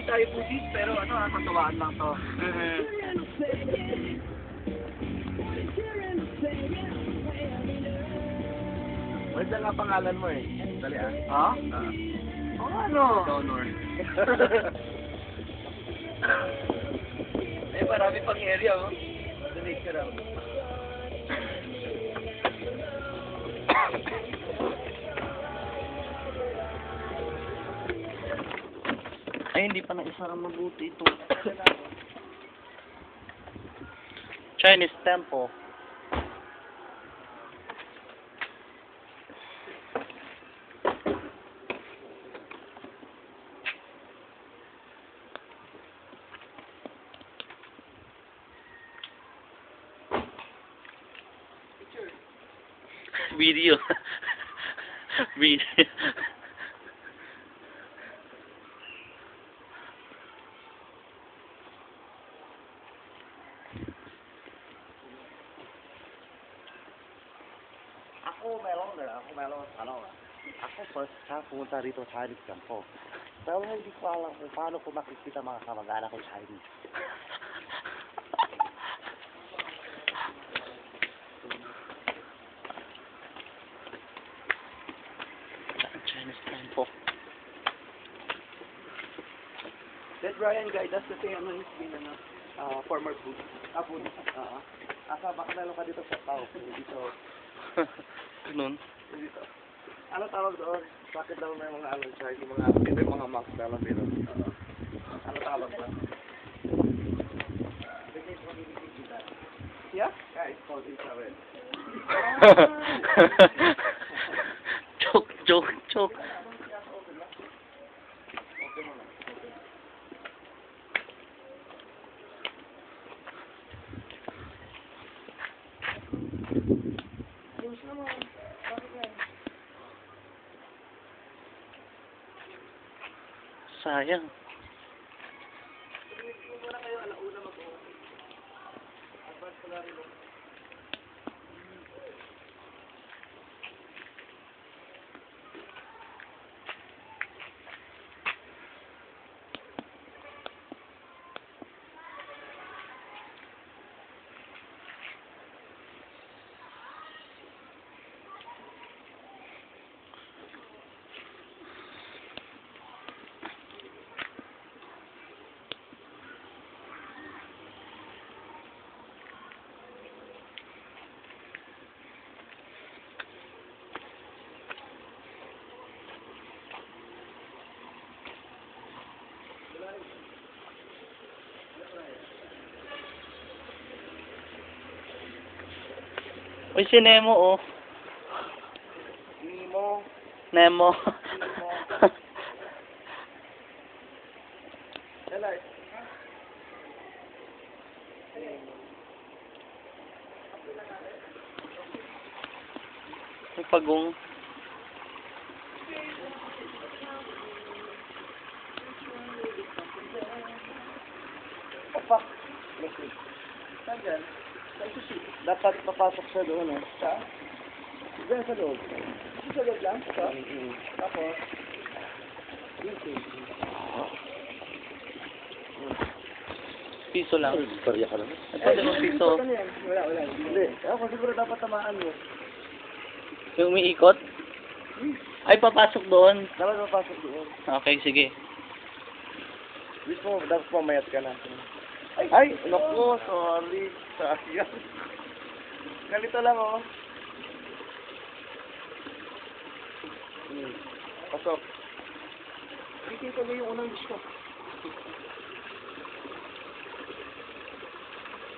tayo pusis, pero ano, katawaan lang to. Wala nga pangalan mo eh. Dali ah. Ha? Ano? Donor. Eh, marami pang area, oh. Donate ka raw. Ay, hindi pa na-isara mabuti ito. Chinese temple. Video. Video. Ako first time pumunta rito sa Chinese temple. Pero hindi ko alam kung paano ko makikita mga kamag-anak ko Chinese. Chinese temple. That Brian guy, that's the thing, ano, he's been, former food. Food. Asa, baka meron ka dito sa tao. Dito. Ganun. Dito. Ano tawag doon? Bakit daw may mga ano, Charlie, mga may mga mask na lang dito? Ano tawag doon? Yeah? Yeah, it's called infrared. Joke. Sayang. Uy, si Nemo, oh. Nemo. May pagong. Opa. Saan? Dapat papasok siya doon, eh. Sa? Diyan sa loob. Sa loob lang? Sa? Tapos? Piso lang. Istorya ka naman. Pwede mo piso. Wala. Hindi. Ako siguro dapat tamaan mo. Yung umiikot? Ay, papasok doon. Dapat mapasok doon. Okay, sige. Wish mo, dapat mamayat ka na. Ay, naku, sorry. Sayang. Ganito lang, oh. Pasok. Ikita mo yung unang wish ko.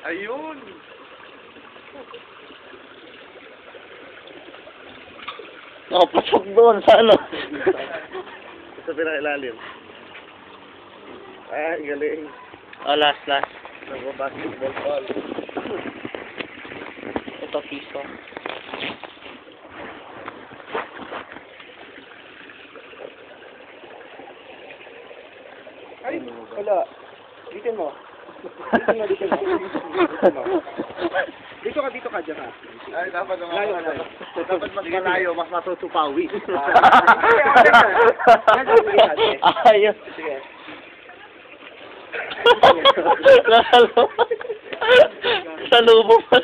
Ayun! Nakapasok doon sa ano? Sa pinakailalim. Ay, galing. Oh, last. Nagbabasketball ball. Ito, piso. Ay, wala. Dito mo. Dito ka dyan, ha? Ay, dapat naman. Dapat mas malayo, mas matutupawi. Ayos. Sige. Sa lubo pa.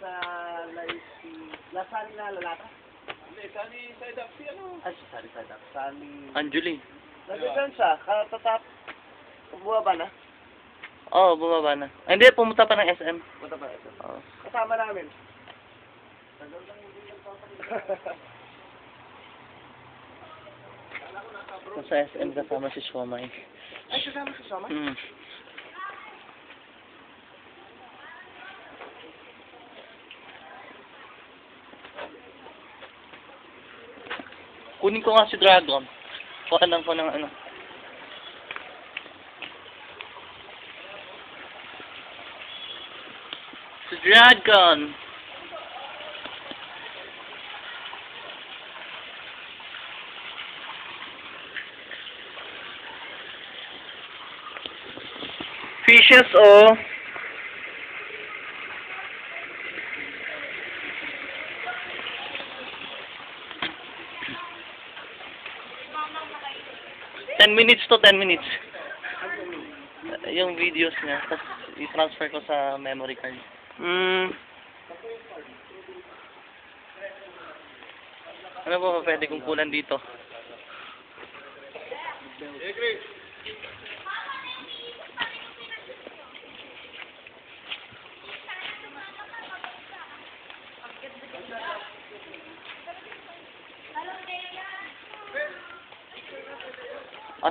Sa Lasani na lalata? Hindi, sani side up si ano? Ay, sorry. Sani... Anjuli. Nandun siya, katatap... Bumaba na? Oo, bumaba na. Ay, hindi, pumunta pa ng SM. Punta ba ito? Oo. Kasama namin. So, sa SM kasama si Shomai. Ay, kasama si Soma? Hmm. Kunin ko nga si Dragon. Kuhanan ko ng ano. Si Dragon. Fishes, oh. Ten minutes to 10 minutes. Yung videos niya. Tapos i-transfer ko sa memory card. Ano ba pwede kong kulan dito? Hey, Chris.